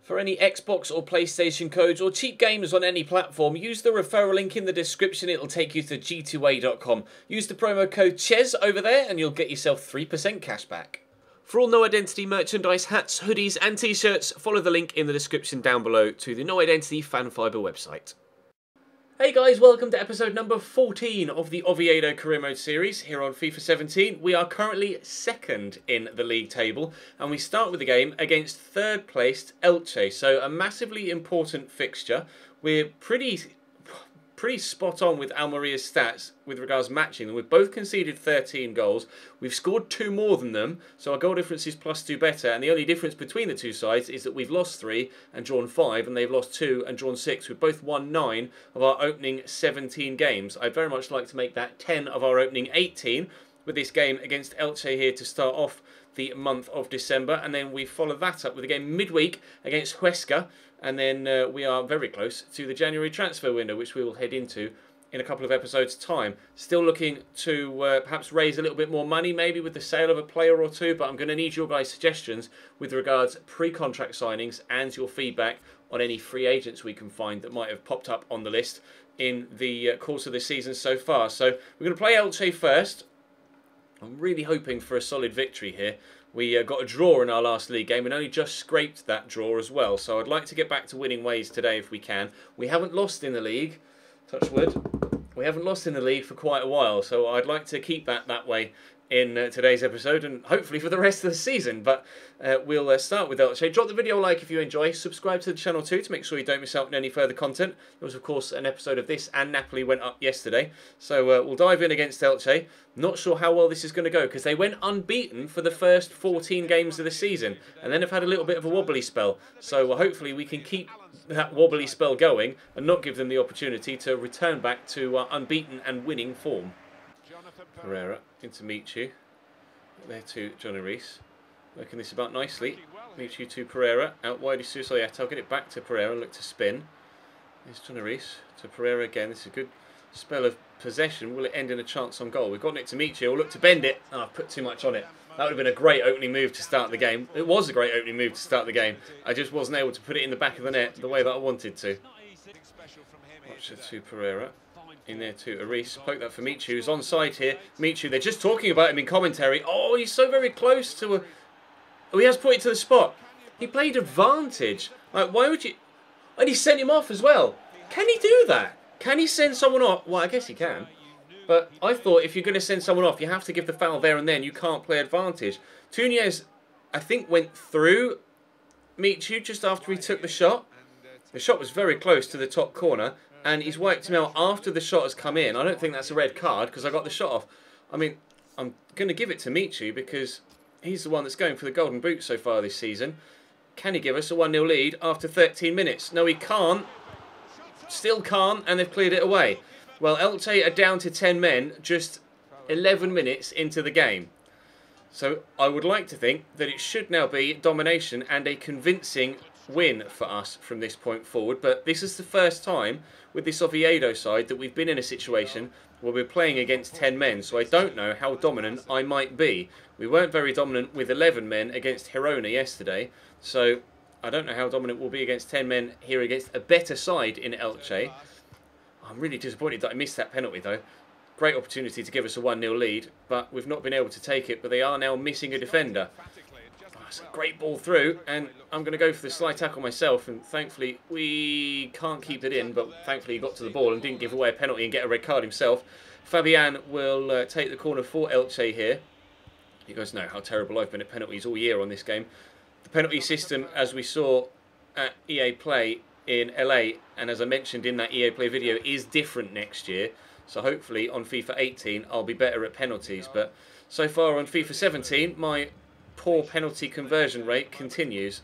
For any Xbox or PlayStation codes or cheap games on any platform, use the referral link in the description. It'll take you to g2a.com. Use the promo code CHES over there and you'll get yourself 3% cash back. For all No Identity merchandise, hats, hoodies and t-shirts, follow the link in the description down below to the No Identity Fan Fibre website. Hey guys, welcome to episode number 14 of the Oviedo Career Mode series here on FIFA 17. We are currently second in the league table and we start with the game against third placed Elche. So a massively important fixture. We're pretty spot on with Almeria's stats with regards to matching them. We've both conceded 13 goals. We've scored 2 more than them, so our goal difference is +2 better. And the only difference between the two sides is that we've lost 3 and drawn 5, and they've lost 2 and drawn 6. We've both won 9 of our opening 17 games. I'd very much like to make that 10 of our opening 18 with this game against Elche here to start off the month of December. And then we follow that up with a game midweek against Huesca. And then we are very close to the January transfer window, which we will head into in a couple of episodes' time. Still looking to perhaps raise a little bit more money, maybe with the sale of a player or two, but I'm going to need your guys' suggestions with regards pre-contract signings and your feedback on any free agents we can find that might have popped up on the list in the course of the season so far. So we're going to play Elche first. I'm really hoping for a solid victory here. We got a draw in our last league game and only just scraped that draw as well. So I'd like to get back to winning ways today if we can. We haven't lost in the league, touch wood. We haven't lost in the league for quite a while. So I'd like to keep that way in today's episode and hopefully for the rest of the season. But we'll start with Elche. Drop the video a like if you enjoy. Subscribe to the channel too to make sure you don't miss out on any further content. There was of course an episode of this and Napoli went up yesterday. So we'll dive in against Elche. Not sure how well this is going to go because they went unbeaten for the first 14 games of the season and then have had a little bit of a wobbly spell. So hopefully we can keep that wobbly spell going and not give them the opportunity to return back to unbeaten and winning form. Pereira into Michu. There to Johnny Rees. Working this about nicely. Michu to Pereira. Out wide is Susoyeta. I'll get it back to Pereira and look to spin. There's Johnny Rees to Pereira again. This is a good spell of possession. Will it end in a chance on goal? We've gotten it to Michu. We'll look to bend it. Oh, I've put too much on it. That would have been a great opening move to start the game. It was a great opening move to start the game. I just wasn't able to put it in the back of the net the way that I wanted to. Watch it to Pereira. In there to Aris. Poke that for Michu, who's onside here. Michu, they're just talking about him in commentary. Oh, he's so very close to a... Oh, he has put it to the spot. He played advantage. Like, why would you... And he sent him off as well. Can he do that? Can he send someone off? Well, I guess he can. But I thought if you're going to send someone off, you have to give the foul there and then. You can't play advantage. Tues, I think, went through Michu just after he took the shot. The shot was very close to the top corner. And he's wiped him out after the shot has come in. I don't think that's a red card because I got the shot off. I mean, I'm going to give it to Michu because he's the one that's going for the golden boot so far this season. Can he give us a 1-0 lead after 13 minutes? No, he can't. Still can't, and they've cleared it away. Well, Elche are down to 10 men just 11 minutes into the game. So I would like to think that it should now be domination and a convincing win for us from this point forward. But this is the first time with this Oviedo side that we've been in a situation where we're playing against 10 men. So I don't know how dominant I might be. We weren't very dominant with 11 men against Girona yesterday. So I don't know how dominant we'll be against 10 men here against a better side in Elche. I'm really disappointed that I missed that penalty though. Great opportunity to give us a 1-0 lead, but we've not been able to take it. But they are now missing a defender. It's a great ball through, and I'm going to go for the slide tackle myself, and thankfully we can't keep it in, but thankfully he got to the ball and didn't give away a penalty and get a red card himself. Fabian will take the corner for Elche here. You guys know how terrible I've been at penalties all year on this game. The penalty system, as we saw at EA Play in LA, and as I mentioned in that EA Play video, is different next year. So hopefully on FIFA 18 I'll be better at penalties, but so far on FIFA 17 my poor penalty conversion rate continues.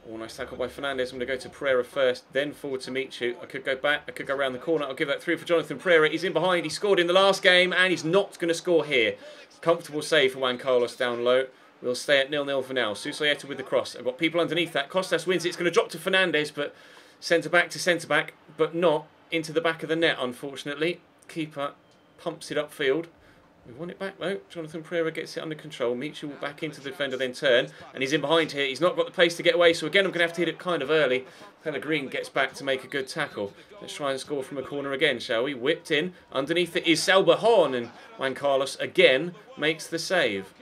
Oh, nice tackle by Fernandez. I'm going to go to Pereira first, then forward to Michu. I could go back, I could go around the corner. I'll give that through for Jonathan Pereira. He's in behind, he scored in the last game, and he's not going to score here. Comfortable save for Juan Carlos down low. We'll stay at 0-0 for now. Susoyeta with the cross. I've got people underneath that. Costas wins it. It's going to drop to Fernandez, but centre-back to centre-back, but not into the back of the net, unfortunately. Keeper pumps it upfield. We want it back though. Jonathan Pereira gets it under control. Michu will back into the defender, then turn. And he's in behind here. He's not got the pace to get away. So again, I'm going to have to hit it kind of early. Pellegrin gets back to make a good tackle. Let's try and score from a corner again, shall we? Whipped in. Underneath it is Salbahon. And Juan Carlos again makes the save.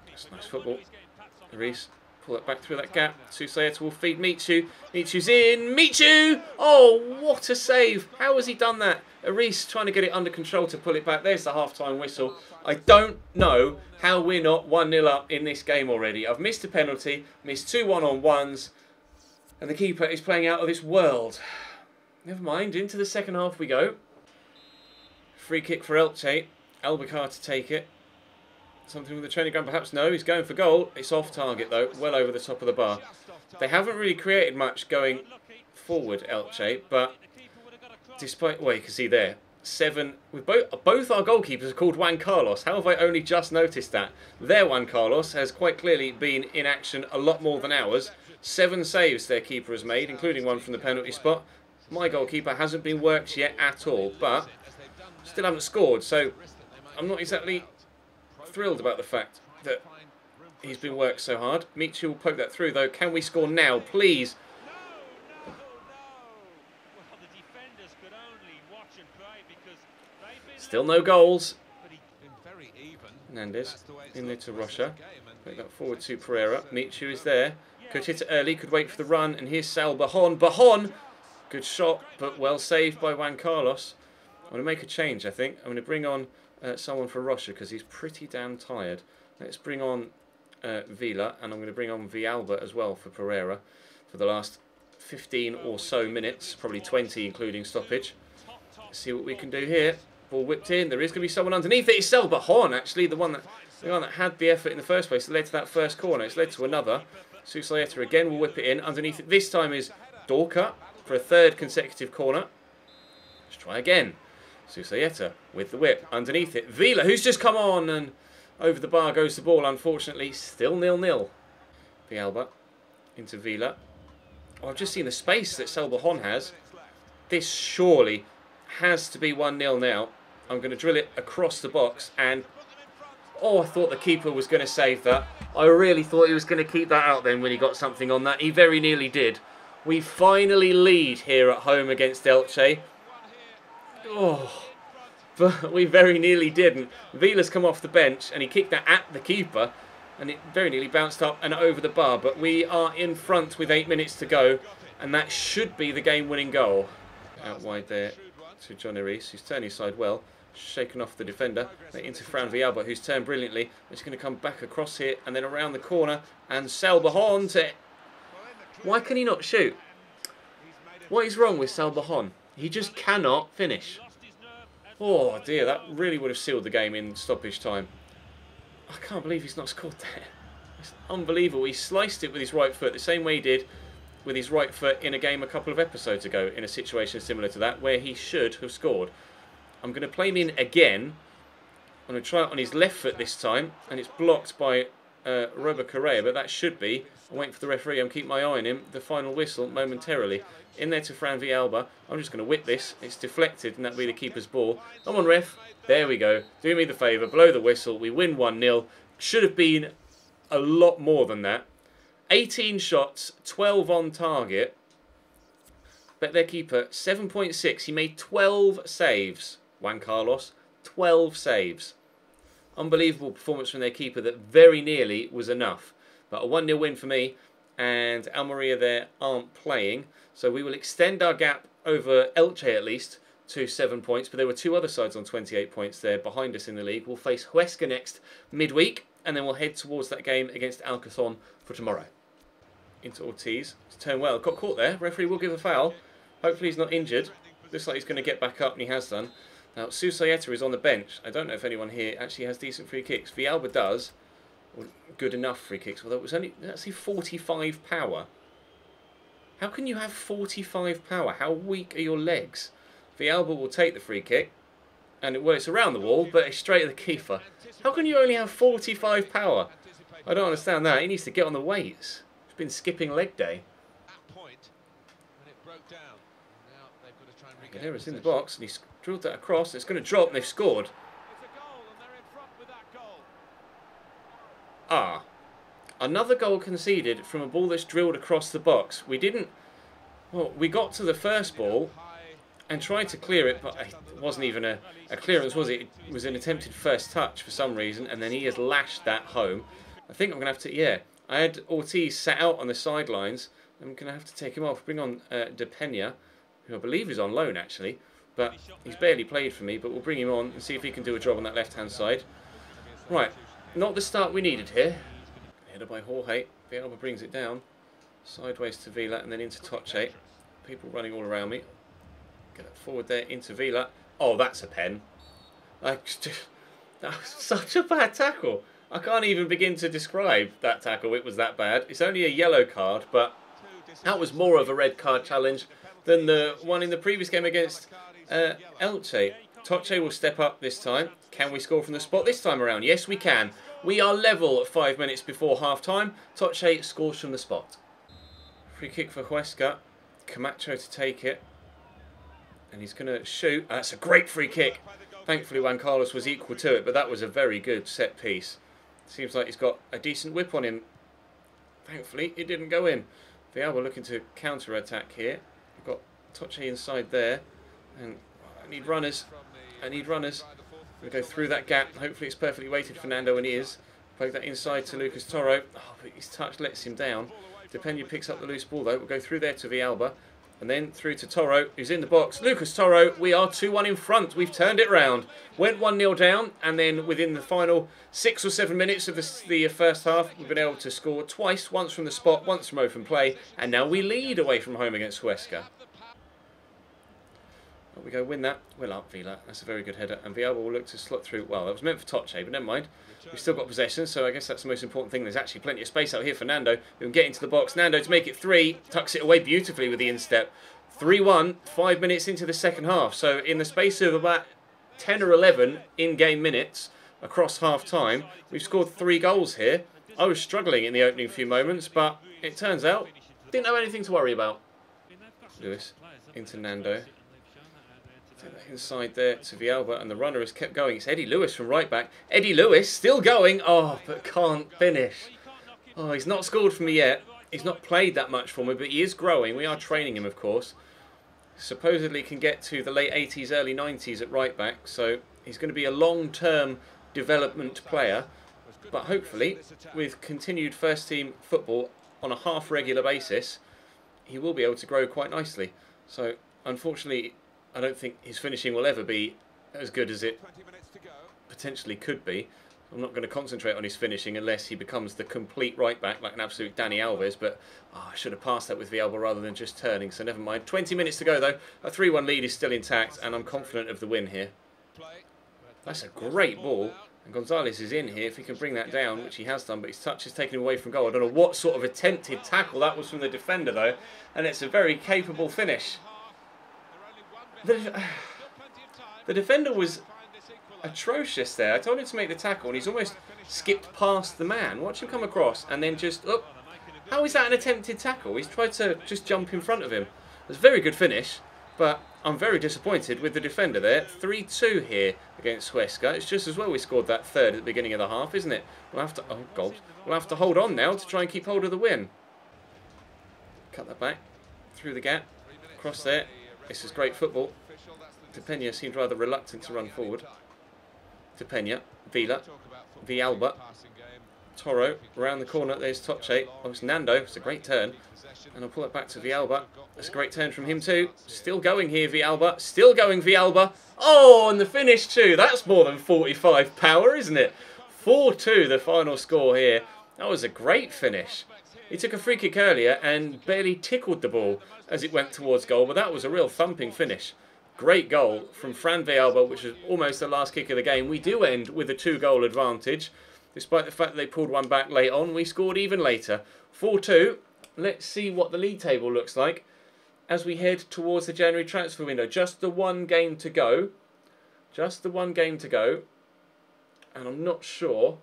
That's nice football. Reese. Pull it back through that gap. Susaeta will feed Michu. Michu's in. Michu! Oh, what a save. How has he done that? Reese trying to get it under control to pull it back. There's the half-time whistle. I don't know how we're not 1-0 up in this game already. I've missed a penalty, missed 2 one-on-ones, and the keeper is playing out of this world. Never mind, into the second half we go. Free kick for Elche. Albacar to take it. Something with the training ground, perhaps? No, he's going for goal. It's off target though, well over the top of the bar. They haven't really created much going forward, Elche, but despite, well, you can see there, 7 with both our goalkeepers are called Juan Carlos. How have I only just noticed that? Their Juan Carlos has quite clearly been in action a lot more than ours. 7 saves their keeper has made, including one from the penalty spot. My goalkeeper hasn't been worked yet at all, but still haven't scored, so I'm not exactly thrilled about the fact that he's been worked so hard. Michu will poke that through though. Can we score now, please? Still no goals. Hernandez in there to Rocha. Put that forward to Pereira. Michu is there. Could hit it early, could wait for the run, and here's Sal Bahon. Bahon! Good shot, but well saved by Juan Carlos. I'm going to make a change, I think. I'm going to bring on someone for Rocha because he's pretty damn tired. Let's bring on Vila, and I'm going to bring on Villalba as well for Pereira for the last 15 or so minutes, probably 20 including stoppage. Let's see what we can do here. Ball whipped in. There is going to be someone underneath it. It's Salbahon, actually, the one that had the effort in the first place that led to that first corner. It's led to another. Susaeta again will whip it in. Underneath it this time is Dorka for a 3rd consecutive corner. Let's try again. Susaeta with the whip. Underneath it, Vila, who's just come on, and over the bar goes the ball, unfortunately. Still 0-0. Villalba into Vila. Oh, I've just seen the space that Salbahon has. This surely has to be 1-0 now. I'm going to drill it across the box, and oh, I thought the keeper was going to save that. I really thought he was going to keep that out then when he got something on that. He very nearly did. We finally lead here at home against Elche. Oh, but we very nearly didn't. Vila's come off the bench and he kicked that at the keeper, and it very nearly bounced up and over the bar. But we are in front with 8 minutes to go, and that should be the game-winning goal. Out wide there to Johnny Reese, who's turning side well. Shaken off the defender. Into Fran Villalba, who's turned brilliantly. It's going to come back across here and then around the corner. And Salbahon to... Why can he not shoot? What is wrong with Salbahon? He just cannot finish. Oh dear, that really would have sealed the game in stoppage time. I can't believe he's not scored there. It's unbelievable. He sliced it with his right foot the same way he did with his right foot in a game a couple of episodes ago in a situation similar to that where he should have scored. I'm going to play him in again. I'm going to try it on his left foot this time, and it's blocked by Robert Correa, but that should be. I'm waiting for the referee. I'm keeping my eye on him. The final whistle momentarily. In there to Fran Villalba. I'm just going to whip this. It's deflected, and that'll be the keeper's ball. Come on, ref. There we go. Do me the favour. Blow the whistle. We win 1-0. Should have been a lot more than that. 18 shots, 12 on target. Bet their keeper, 7.6. He made 12 saves. Juan Carlos, 12 saves. Unbelievable performance from their keeper that very nearly was enough. But a 1-0 win for me, and Almeria there aren't playing. So we will extend our gap over Elche at least to 7 points. But there were 2 other sides on 28 points there behind us in the league. We'll face Huesca next midweek, and then we'll head towards that game against Alcazon for tomorrow. Into Ortiz. It's turned well. Got caught there. Referee will give a foul. Hopefully he's not injured. Looks like he's going to get back up, and he has done. Now, Susaeta is on the bench. I don't know if anyone here actually has decent free kicks. Villalba does. Or good enough free kicks, although it was only, let's see, 45 power. How can you have 45 power? How weak are your legs? Villalba will take the free kick. And well, it's around the wall, but it's straight at the keeper. How can you only have 45 power? I don't understand that. He needs to get on the weights. He's been skipping leg day. Aguilera's in the box, and he's drilled that across. It's going to drop, and they've scored. Ah, another goal conceded from a ball that's drilled across the box. We didn't... Well, we got to the first ball and tried to clear it, but it wasn't even a clearance, was it? It was an attempted first touch for some reason, and then he has lashed that home. I think I'm going to have to... Yeah, I had Ortiz sat out on the sidelines. I'm going to have to take him off. Bring on De Pena, who I believe is on loan, actually. But he's barely played for me, but we'll bring him on and see if he can do a job on that left-hand side. Right, not the start we needed here. Headed by Jorge. Villalba brings it down. Sideways to Vila and then into Toche. People running all around me. Get it forward there into Vila. Oh, that's a pen. That was such a bad tackle. I can't even begin to describe that tackle. It was that bad. It's only a yellow card, but that was more of a red card challenge than the one in the previous game against Elche. Toche will step up this time. Can we score from the spot this time around? Yes, we can. We are level at 5 minutes before half-time. Toche scores from the spot. Free kick for Huesca. Camacho to take it. And he's going to shoot. That's a great free kick. Thankfully, Juan Carlos was equal to it, but that was a very good set piece. Seems like he's got a decent whip on him. Thankfully, it didn't go in. Villalba looking to counter-attack here. We've got Toche inside there. And I need runners. I need runners. I'm going to go through that gap. Hopefully it's perfectly weighted, Fernando, and he is. Poke that inside to Lucas Toro. Oh, but his touch lets him down. De Pena picks up the loose ball, though. We'll go through there to Villalba. And then through to Toro, who's in the box. Lucas Toro, we are 2-1 in front. We've turned it round. Went 1-0 down, and then within the final 6 or 7 minutes of the first half, we've been able to score twice, once from the spot, once from open play, and now we lead away from home against Huesca. Up we go, win that. Well up, Vila. That's a very good header. And Villalba will look to slot through. Well, that was meant for Toche, but never mind. We've still got possession, so I guess that's the most important thing. There's actually plenty of space out here for Nando, who can get into the box. Nando to make it 3. Tucks it away beautifully with the instep. 3-1, 5 minutes into the second half. So in the space of about 10 or 11 in-game minutes across half-time, we've scored 3 goals here. I was struggling in the opening few moments, but it turns out, didn't have anything to worry about. Lewis into Nando. Take that inside there to Villalba, and the runner has kept going. It's Eddie Lewis from right back. Eddie Lewis still going. Oh, but can't finish. Oh, he's not scored for me yet. He's not played that much for me, but he is growing. We are training him, of course. Supposedly can get to the late 80s, early 90s at right back, so he's going to be a long-term development player. But hopefully, with continued first-team football on a half-regular basis, he will be able to grow quite nicely. So, unfortunately, I don't think his finishing will ever be as good as it potentially could be. I'm not going to concentrate on his finishing unless he becomes the complete right back like an absolute Dani Alves, but I should have passed that with Villalba rather than just turning, so never mind. 20 minutes to go though. A 3-1 lead is still intact and I'm confident of the win here. That's a great ball, and Gonzalez is in here if he can bring that down, which he has done, but his touch is taken away from goal. I don't know what sort of attempted tackle that was from the defender though, and it's a very capable finish. The defender was atrocious there. I told him to make the tackle and he's almost skipped past the man. Watch him come across and then just... Oh, how is that an attempted tackle? He's tried to just jump in front of him. It was a very good finish, but I'm very disappointed with the defender there. 3-2 here against Huesca. It's just as well we scored that third at the beginning of the half, isn't it? We'll have to... Oh, God. We'll have to hold on now to try and keep hold of the win. Cut that back. Through the gap. Across there. This is great football. De Pena seemed rather reluctant to run forward. De Pena, Vila, Villalba, Toro, around the corner, there's Toche. Oh, it's Nando, it's a great turn. And I'll pull it back to Villalba. That's a great turn from him too. Still going here, Villalba. Still going, Villalba. Oh, and the finish too. That's more than 45 power, isn't it? 4-2, the final score here. That was a great finish. He took a free kick earlier and barely tickled the ball as it went towards goal, but that was a real thumping finish. Great goal from Fran Villalba, which was almost the last kick of the game. We do end with a 2-goal advantage. Despite the fact that they pulled one back late on, we scored even later. 4-2. Let's see what the league table looks like as we head towards the January transfer window. Just the one game to go. Just the one game to go. And I'm not sure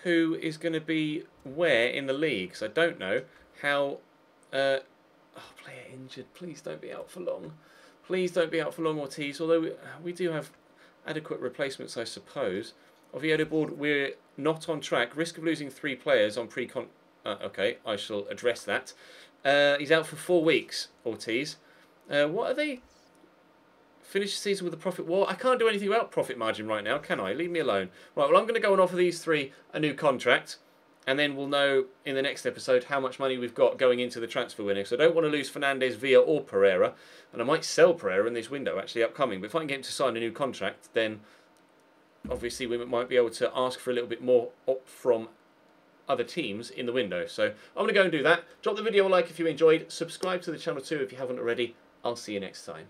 who is going to be where in the league. Because I don't know how... Oh, player injured. Please don't be out for long. Please don't be out for long, Ortiz. Although we do have adequate replacements, I suppose. Oviedo board, we're not on track. Risk of losing 3 players on pre-con... okay, I shall address that. He's out for 4 weeks, Ortiz. What are they? Finish the season with a profit war? I can't do anything about profit margin right now, can I? Leave me alone. Right, well, I'm going to go and offer these 3 a new contract. And then we'll know in the next episode how much money we've got going into the transfer window. So I don't want to lose Fernandez, Villa or Pereira. And I might sell Pereira in this window, actually, upcoming. But if I can get him to sign a new contract, then obviously we might be able to ask for a little bit more from other teams in the window. So I'm going to go and do that. Drop the video a like if you enjoyed. Subscribe to the channel too if you haven't already. I'll see you next time.